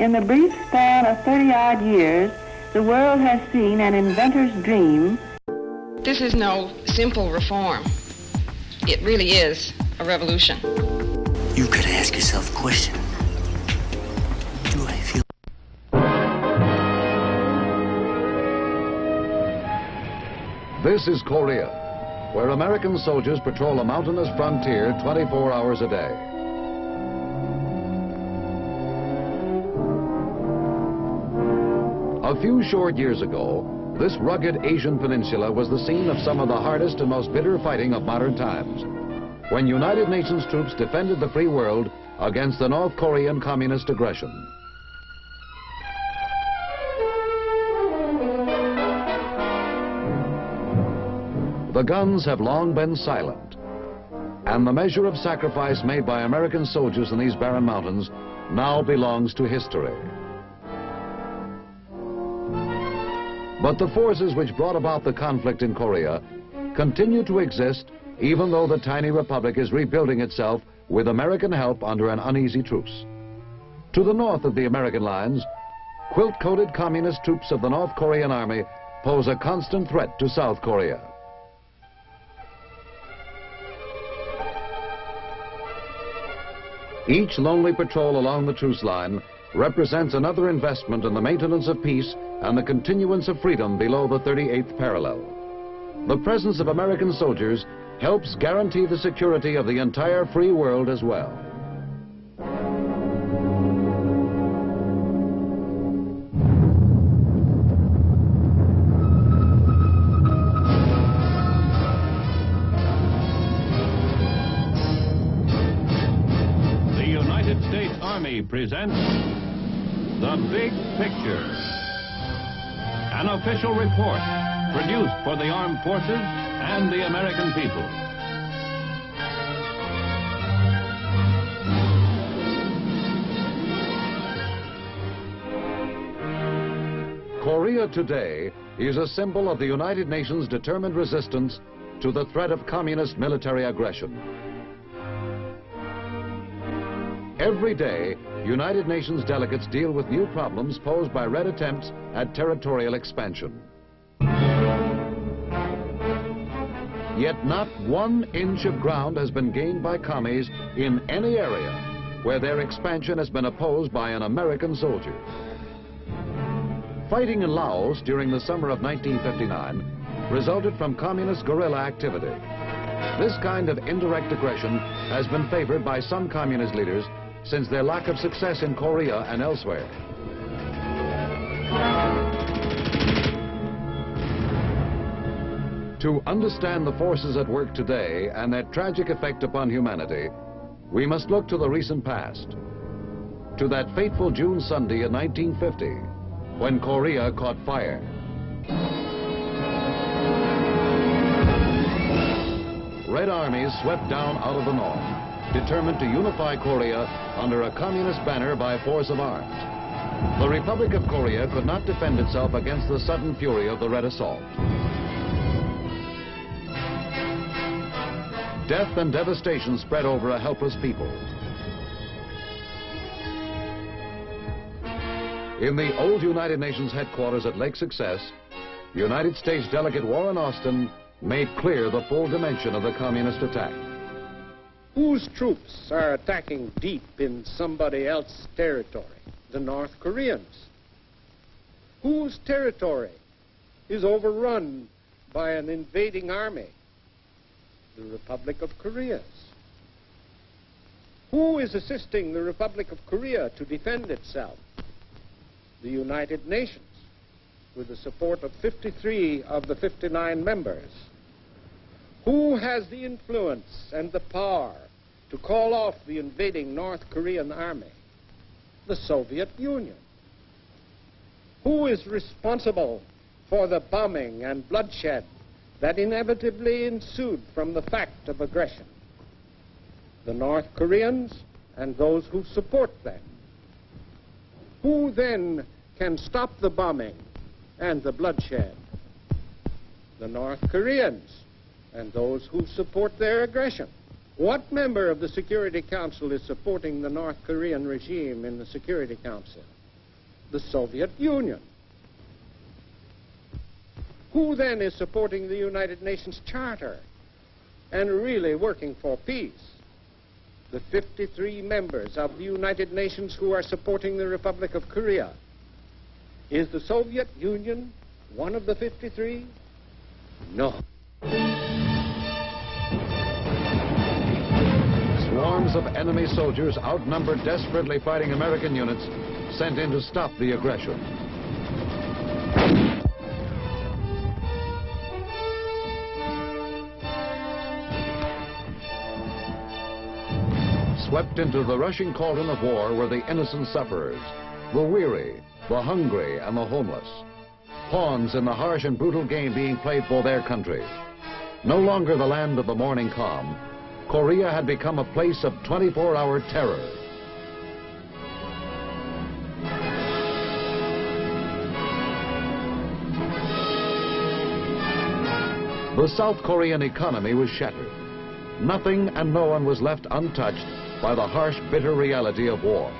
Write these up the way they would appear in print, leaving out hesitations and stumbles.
In the brief span of 30-odd years, the world has seen an inventor's dream. This is no simple reform. It really is a revolution. You've got to ask yourself a question. Do I feel... This is Korea, where American soldiers patrol a mountainous frontier 24 hours a day. A few short years ago, this rugged Asian peninsula was the scene of some of the hardest and most bitter fighting of modern times, when United Nations troops defended the free world against the North Korean communist aggression. The guns have long been silent, and the measure of sacrifice made by American soldiers in these barren mountains now belongs to history. But the forces which brought about the conflict in Korea continue to exist even though the tiny republic is rebuilding itself with American help under an uneasy truce. To the north of the American lines, quilt-coated communist troops of the North Korean army pose a constant threat to South Korea. Each lonely patrol along the truce line represents another investment in the maintenance of peace and the continuance of freedom below the 38th parallel. The presence of American soldiers helps guarantee the security of the entire free world as well. The United States Army presents The Big Picture, an official report produced for the armed forces and the American people. Korea today is a symbol of the United Nations' determined resistance to the threat of communist military aggression. Every day, United Nations delegates deal with new problems posed by red attempts at territorial expansion. Yet not 1 inch of ground has been gained by commies in any area where their expansion has been opposed by an American soldier. Fighting in Laos during the summer of 1959 resulted from communist guerrilla activity. This kind of indirect aggression has been favored by some communist leaders since their lack of success in Korea and elsewhere. To understand the forces at work today and their tragic effect upon humanity, we must look to the recent past, to that fateful June Sunday in 1950, when Korea caught fire. Red armies swept down out of the north, determined to unify Korea under a communist banner by force of arms. The Republic of Korea could not defend itself against the sudden fury of the Red assault. Death and devastation spread over a helpless people. In the old United Nations headquarters at Lake Success, United States Delegate Warren Austin made clear the full dimension of the communist attack. Whose troops are attacking deep in somebody else's territory? The North Koreans. Whose territory is overrun by an invading army? The Republic of Korea's. Who is assisting the Republic of Korea to defend itself? The United Nations, with the support of 53 of the 59 members. Who has the influence and the power to call off the invading North Korean army? The Soviet Union. Who is responsible for the bombing and bloodshed that inevitably ensued from the fact of aggression? The North Koreans and those who support them. Who then can stop the bombing and the bloodshed? The North Koreans and those who support their aggression. What member of the Security Council is supporting the North Korean regime in the Security Council? the Soviet Union. Who then is supporting the United Nations Charter and really working for peace? The 53 members of the United Nations who are supporting the Republic of Korea. Is the Soviet Union one of the 53? No. Swarms of enemy soldiers outnumbered desperately fighting American units sent in to stop the aggression. Swept into the rushing cauldron of war were the innocent sufferers, the weary, the hungry, and the homeless. Pawns in the harsh and brutal game being played for their country. No longer the land of the morning calm, Korea had become a place of 24-hour terror. The South Korean economy was shattered. Nothing and no one was left untouched by the harsh, bitter reality of war.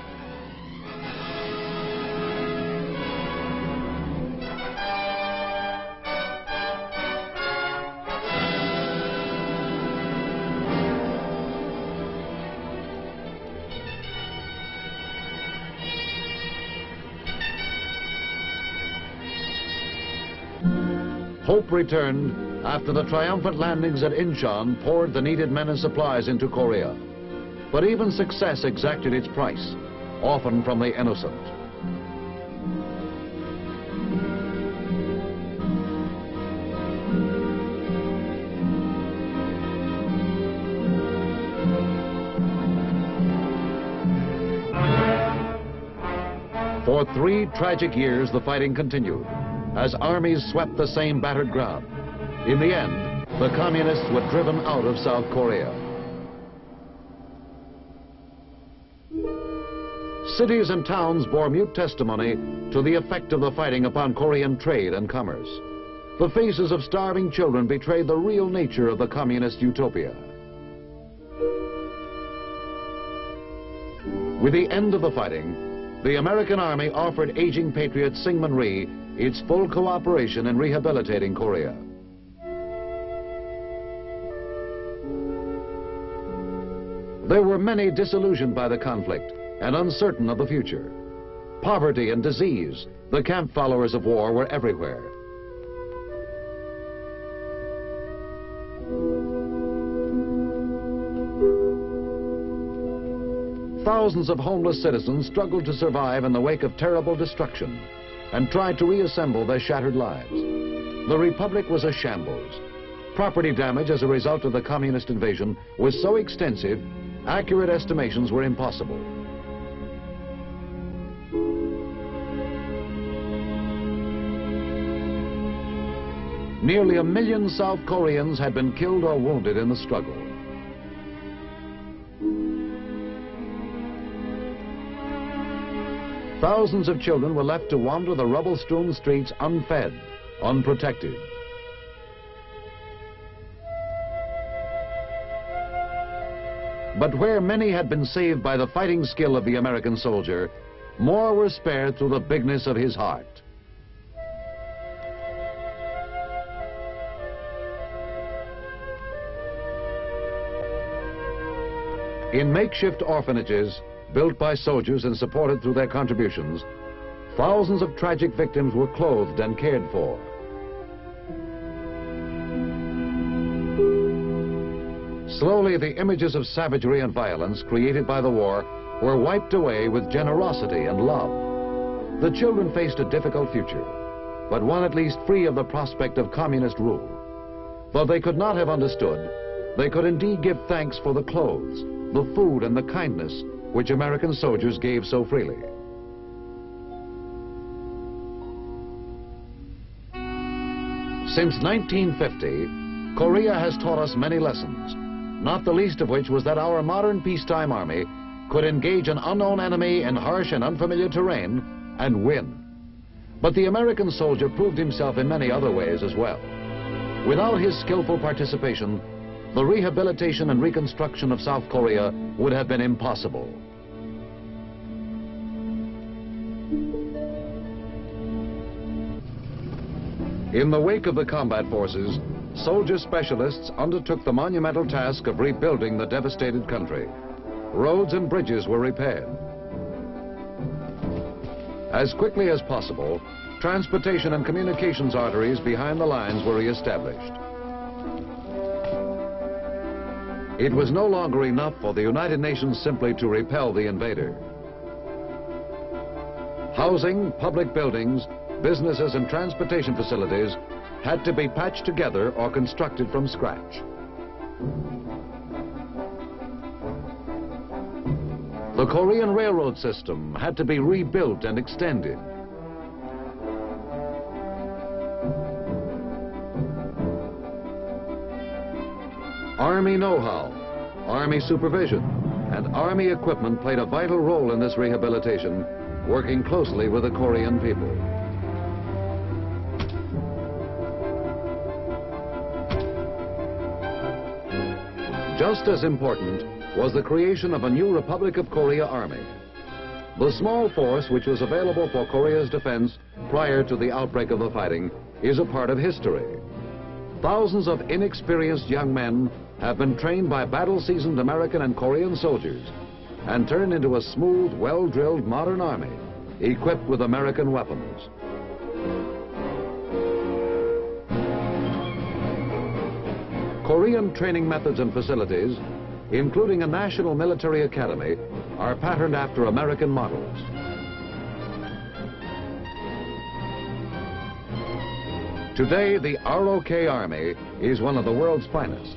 Hope returned after the triumphant landings at Incheon poured the needed men and supplies into Korea. But even success exacted its price, often from the innocent. For 3 tragic years, the fighting continued, as armies swept the same battered ground. In the end, the communists were driven out of South Korea. Cities and towns bore mute testimony to the effect of the fighting upon Korean trade and commerce. The faces of starving children betrayed the real nature of the communist utopia. With the end of the fighting, the American Army offered aging patriot Syngman Rhee its full cooperation in rehabilitating Korea. There were many disillusioned by the conflict and uncertain of the future. Poverty and disease, the camp followers of war, were everywhere. Thousands of homeless citizens struggled to survive in the wake of terrible destruction and tried to reassemble their shattered lives. The Republic was a shambles. Property damage as a result of the communist invasion was so extensive, accurate estimations were impossible. Nearly 1 million South Koreans had been killed or wounded in the struggle. Thousands of children were left to wander the rubble-strewn streets unfed, unprotected. But where many had been saved by the fighting skill of the American soldier, more were spared through the bigness of his heart. In makeshift orphanages, built by soldiers and supported through their contributions, thousands of tragic victims were clothed and cared for. Slowly, the images of savagery and violence created by the war were wiped away with generosity and love. The children faced a difficult future, but one at least free of the prospect of communist rule. Though they could not have understood, they could indeed give thanks for the clothes, the food, and the kindness which American soldiers gave so freely. Since 1950, Korea has taught us many lessons, not the least of which was that our modern peacetime army could engage an unknown enemy in harsh and unfamiliar terrain and win. But the American soldier proved himself in many other ways as well. Without his skillful participation, the rehabilitation and reconstruction of South Korea would have been impossible. In the wake of the combat forces, soldier specialists undertook the monumental task of rebuilding the devastated country. Roads and bridges were repaired. As quickly as possible, transportation and communications arteries behind the lines were reestablished. It was no longer enough for the United Nations simply to repel the invader. Housing, public buildings, businesses and transportation facilities had to be patched together or constructed from scratch. The Korean railroad system had to be rebuilt and extended. Army know-how, Army supervision, and Army equipment played a vital role in this rehabilitation, working closely with the Korean people. Just as important was the creation of a new Republic of Korea Army. The small force which was available for Korea's defense prior to the outbreak of the fighting is a part of history. Thousands of inexperienced young men have been trained by battle-seasoned American and Korean soldiers and turned into a smooth, well-drilled modern army equipped with American weapons. Korean training methods and facilities, including a national military academy, are patterned after American models. Today, the ROK Army is one of the world's finest,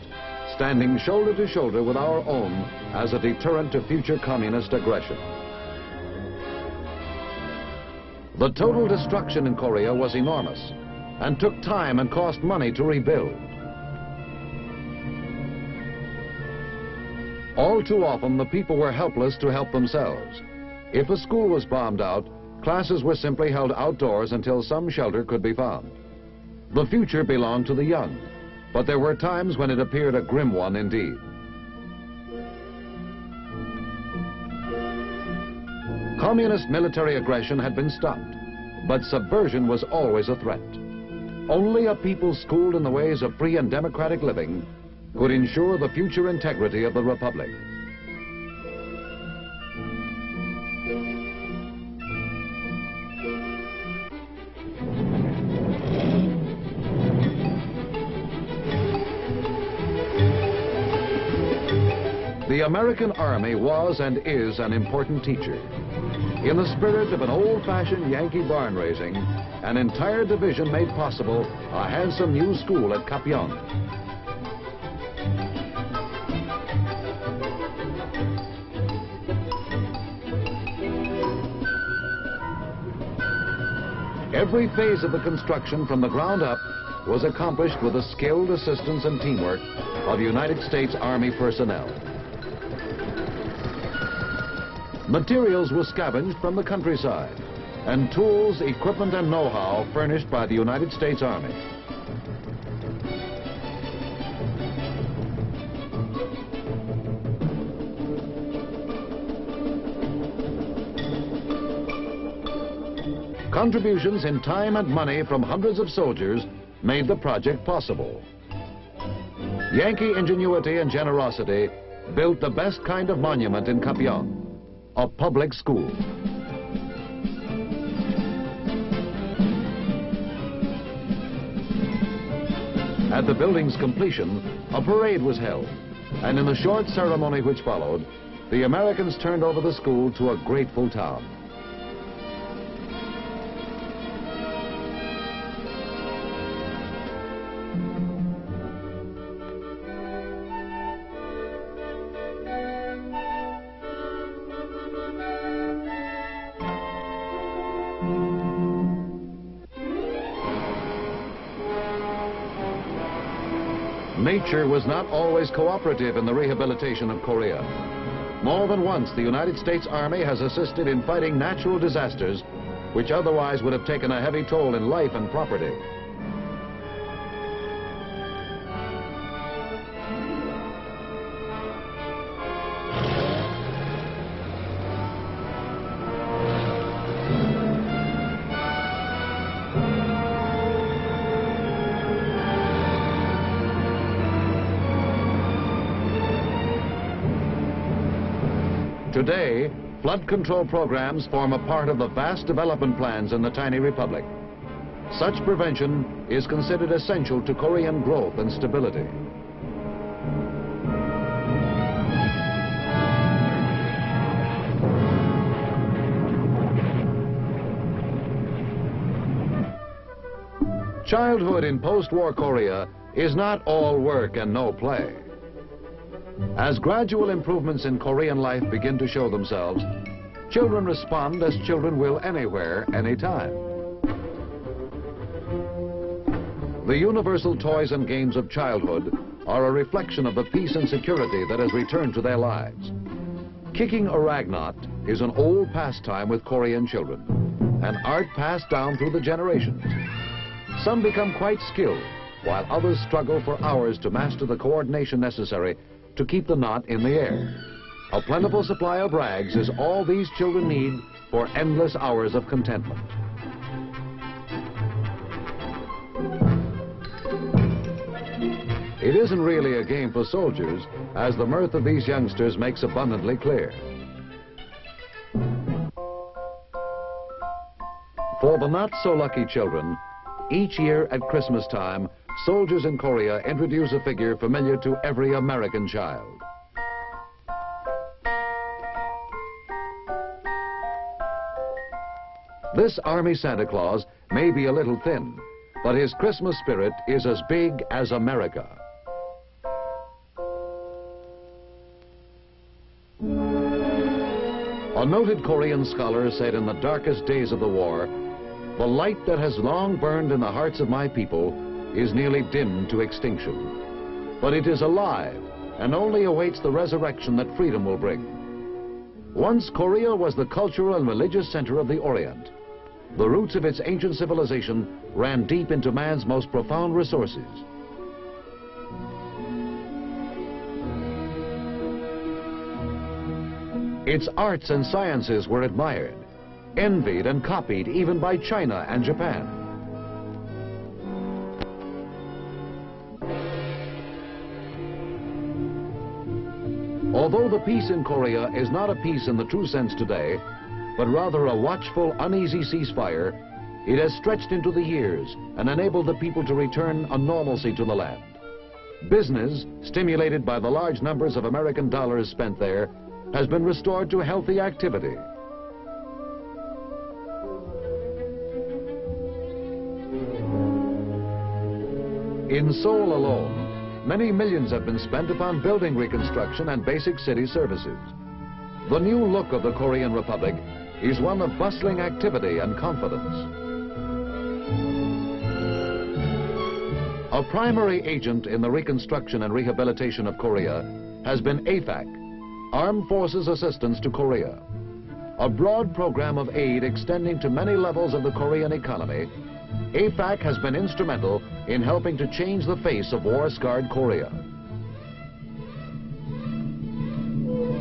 standing shoulder to shoulder with our own as a deterrent to future communist aggression. The total destruction in Korea was enormous and took time and cost money to rebuild. All too often, the people were helpless to help themselves. If a school was bombed out, classes were simply held outdoors until some shelter could be found. The future belonged to the young, but there were times when it appeared a grim one indeed. Communist military aggression had been stopped, but subversion was always a threat. Only a people schooled in the ways of free and democratic living could ensure the future integrity of the Republic. The American Army was and is an important teacher. In the spirit of an old-fashioned Yankee barn raising, an entire division made possible a handsome new school at Pyongyang. Every phase of the construction from the ground up was accomplished with the skilled assistance and teamwork of United States Army personnel. Materials were scavenged from the countryside, and tools, equipment, and know-how furnished by the United States Army. Contributions in time and money from hundreds of soldiers made the project possible. Yankee ingenuity and generosity built the best kind of monument in Pyongyang, a public school. At the building's completion, a parade was held, and in the short ceremony which followed, the Americans turned over the school to a grateful town. Nature was not always cooperative in the rehabilitation of Korea. More than once, the United States Army has assisted in fighting natural disasters, which otherwise would have taken a heavy toll in life and property. Today, flood control programs form a part of the vast development plans in the tiny republic. Such prevention is considered essential to Korean growth and stability. Childhood in post-war Korea is not all work and no play. As gradual improvements in Korean life begin to show themselves, children respond as children will anywhere, anytime. The universal toys and games of childhood are a reflection of the peace and security that has returned to their lives. Kicking a ragnot is an old pastime with Korean children, an art passed down through the generations. Some become quite skilled, while others struggle for hours to master the coordination necessary to keep the knot in the air. A plentiful supply of rags is all these children need for endless hours of contentment. It isn't really a game for soldiers, as the mirth of these youngsters makes abundantly clear. For the not-so-lucky children, each year at Christmas time, soldiers in Korea introduce a figure familiar to every American child. This Army Santa Claus may be a little thin, but his Christmas spirit is as big as America. A noted Korean scholar said in the darkest days of the war, "The light that has long burned in the hearts of my people is nearly dimmed to extinction. But it is alive and only awaits the resurrection that freedom will bring." Once Korea was the cultural and religious center of the Orient. The roots of its ancient civilization ran deep into man's most profound resources. Its arts and sciences were admired, envied and copied even by China and Japan. Although the peace in Korea is not a peace in the true sense today, but rather a watchful, uneasy ceasefire, it has stretched into the years and enabled the people to return a normalcy to the land. Business, stimulated by the large numbers of American dollars spent there, has been restored to healthy activity. In Seoul alone, many millions have been spent upon building reconstruction and basic city services. The new look of the Korean Republic is one of bustling activity and confidence. A primary agent in the reconstruction and rehabilitation of Korea has been AFAC, Armed Forces Assistance to Korea. A broad program of aid extending to many levels of the Korean economy, AFAC has been instrumental in helping to change the face of war-scarred Korea.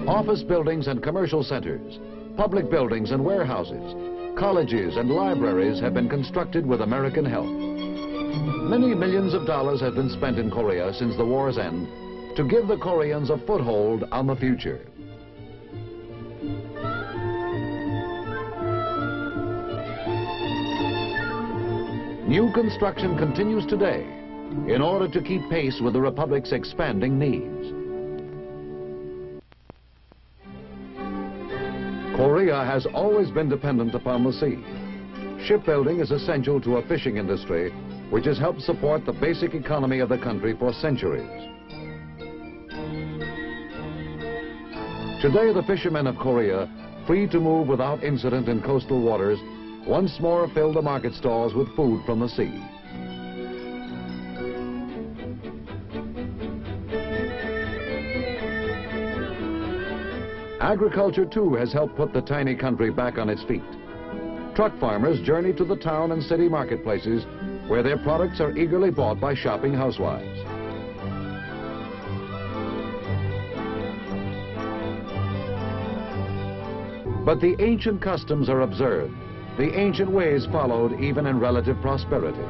Office buildings and commercial centers, public buildings and warehouses, colleges and libraries have been constructed with American help. Many millions of dollars have been spent in Korea since the war's end to give the Koreans a foothold on the future. New construction continues today in order to keep pace with the Republic's expanding needs. Korea has always been dependent upon the sea. Shipbuilding is essential to a fishing industry which has helped support the basic economy of the country for centuries. Today, the fishermen of Korea, free to move without incident in coastal waters, once more fill the market stalls with food from the sea. Agriculture, too, has helped put the tiny country back on its feet. Truck farmers journey to the town and city marketplaces where their products are eagerly bought by shopping housewives. But the ancient customs are observed, the ancient ways followed even in relative prosperity.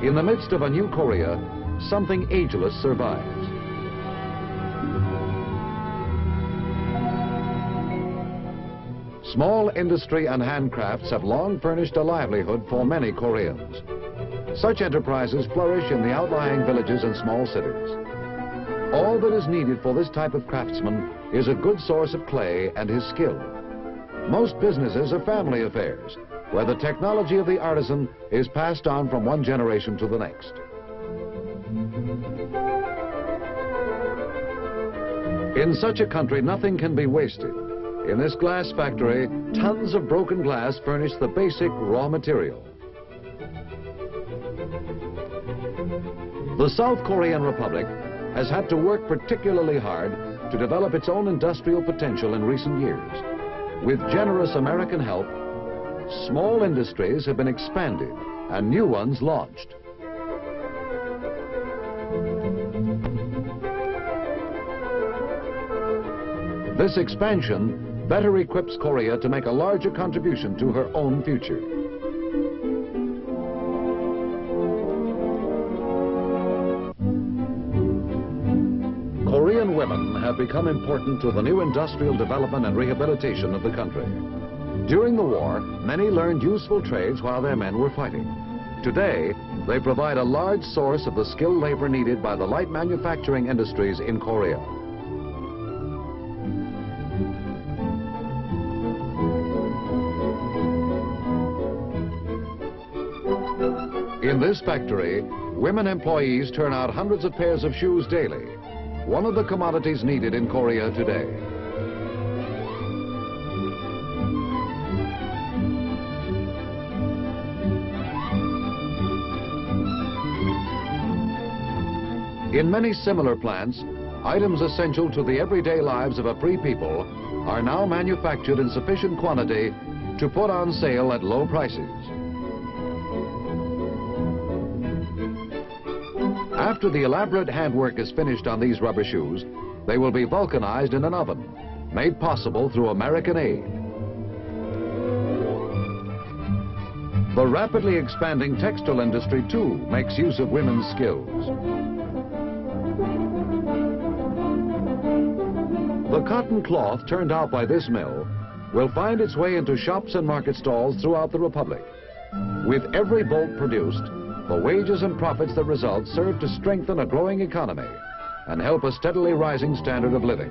In the midst of a new Korea, something ageless survives. Small industry and handcrafts have long furnished a livelihood for many Koreans. Such enterprises flourish in the outlying villages and small cities. All that is needed for this type of craftsman is a good source of clay and his skill. Most businesses are family affairs, where the technology of the artisan is passed on from one generation to the next. In such a country, nothing can be wasted. In this glass factory, tons of broken glass furnish the basic raw material. The South Korean Republic has had to work particularly hard to develop its own industrial potential in recent years. With generous American help, small industries have been expanded and new ones launched. This expansion better equips Korea to make a larger contribution to her own future. Korean women have become important to the new industrial development and rehabilitation of the country. During the war, many learned useful trades while their men were fighting. Today, they provide a large source of the skilled labor needed by the light manufacturing industries in Korea. In this factory, women employees turn out hundreds of pairs of shoes daily, one of the commodities needed in Korea today. In many similar plants, items essential to the everyday lives of a free people are now manufactured in sufficient quantity to put on sale at low prices. After the elaborate handwork is finished on these rubber shoes, they will be vulcanized in an oven, made possible through American aid. The rapidly expanding textile industry, too, makes use of women's skills. The cotton cloth turned out by this mill will find its way into shops and market stalls throughout the Republic. With every bolt produced, the wages and profits that result serve to strengthen a growing economy and help a steadily rising standard of living.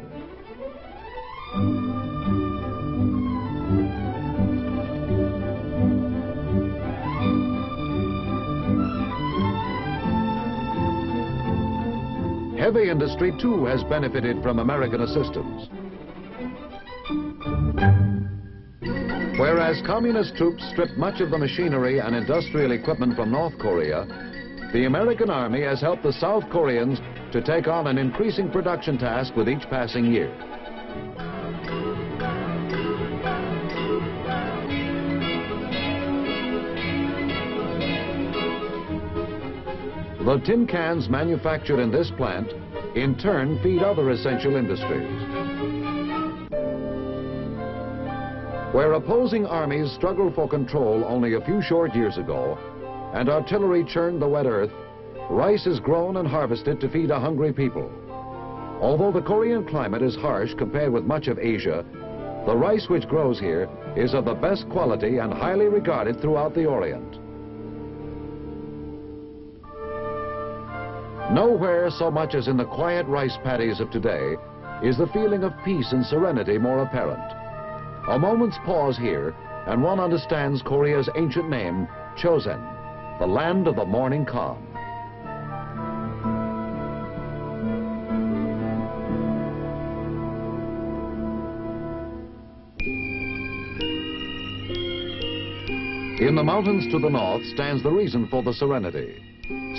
Heavy industry, too, has benefited from American assistance. Whereas communist troops stripped much of the machinery and industrial equipment from North Korea, the American Army has helped the South Koreans to take on an increasing production task with each passing year. The tin cans manufactured in this plant in turn feed other essential industries. Where opposing armies struggled for control only a few short years ago, and artillery churned the wet earth, rice is grown and harvested to feed a hungry people. Although the Korean climate is harsh compared with much of Asia, the rice which grows here is of the best quality and highly regarded throughout the Orient. Nowhere so much as in the quiet rice paddies of today is the feeling of peace and serenity more apparent. A moment's pause here, and one understands Korea's ancient name, Chosen, the land of the morning calm. In the mountains to the north stands the reason for the serenity.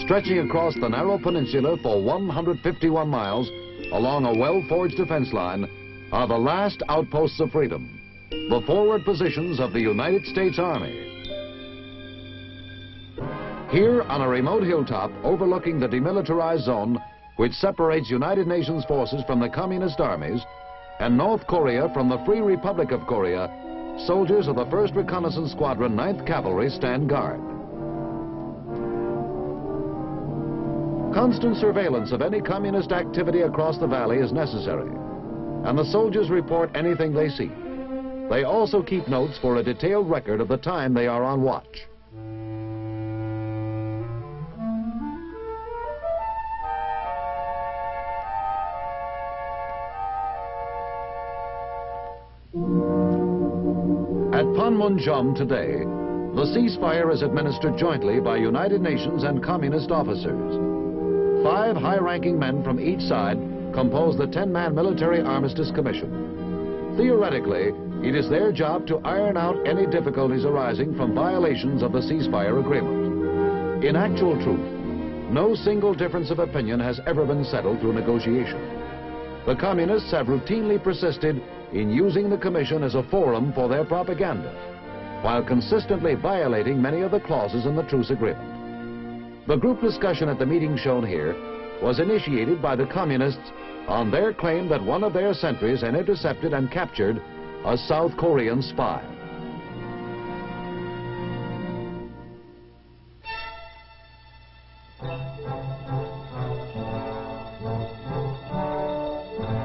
Stretching across the narrow peninsula for 151 miles along a well-forged defense line are the last outposts of freedom, the forward positions of the United States Army. Here on a remote hilltop overlooking the demilitarized zone which separates United Nations forces from the communist armies and North Korea from the Free Republic of Korea, soldiers of the 1st Reconnaissance Squadron 9th Cavalry stand guard. Constant surveillance of any communist activity across the valley is necessary, and the soldiers report anything they see. They also keep notes for a detailed record of the time they are on watch. At Panmunjom today, the ceasefire is administered jointly by United Nations and communist officers. 5 high-ranking men from each side compose the 10-man Military Armistice Commission. Theoretically, it is their job to iron out any difficulties arising from violations of the ceasefire agreement. In actual truth, no single difference of opinion has ever been settled through negotiation. The communists have routinely persisted in using the commission as a forum for their propaganda, while consistently violating many of the clauses in the truce agreement. The group discussion at the meeting shown here was initiated by the communists on their claim that one of their sentries had intercepted and captured a South Korean spy.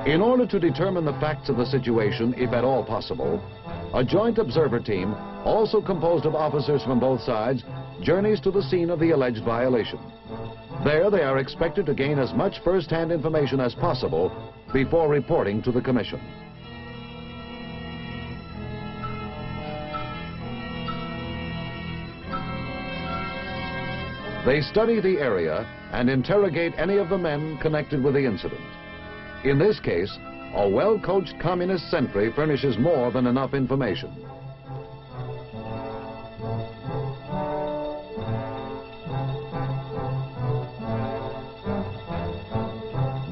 In order to determine the facts of the situation, if at all possible, a joint observer team, also composed of officers from both sides, journeys to the scene of the alleged violation. There they are expected to gain as much first-hand information as possible before reporting to the Commission. They study the area and interrogate any of the men connected with the incident. In this case, a well-coached communist sentry furnishes more than enough information.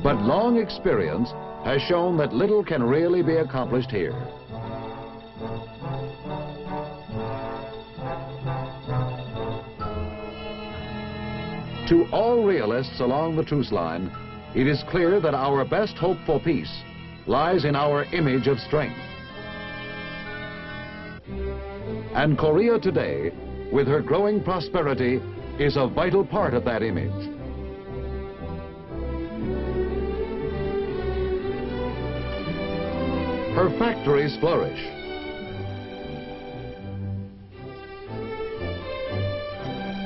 But long experience has shown that little can really be accomplished here. To all realists along the truce line, it is clear that our best hope for peace lies in our image of strength. And Korea today, with her growing prosperity, is a vital part of that image. Her factories flourish.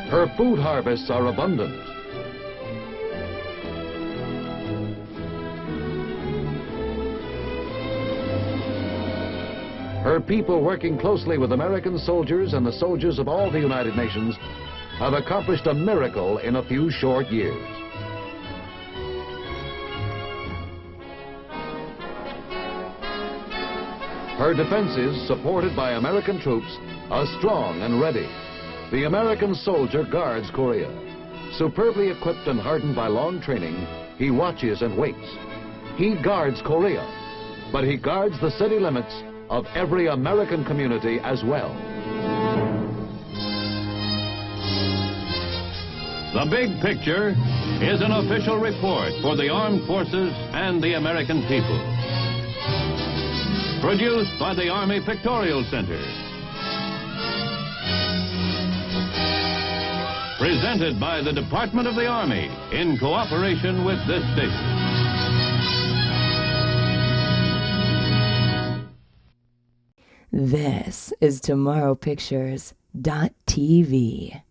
Her food harvests are abundant. Her people, working closely with American soldiers and the soldiers of all the United Nations, have accomplished a miracle in a few short years. Her defenses, supported by American troops, are strong and ready. The American soldier guards Korea. Superbly equipped and hardened by long training, he watches and waits. He guards Korea, but he guards the city limits of every American community as well. The Big Picture is an official report for the armed forces and the American people. Produced by the Army Pictorial Center. Presented by the Department of the Army in cooperation with this station. This is Tomorrowpictures.TV.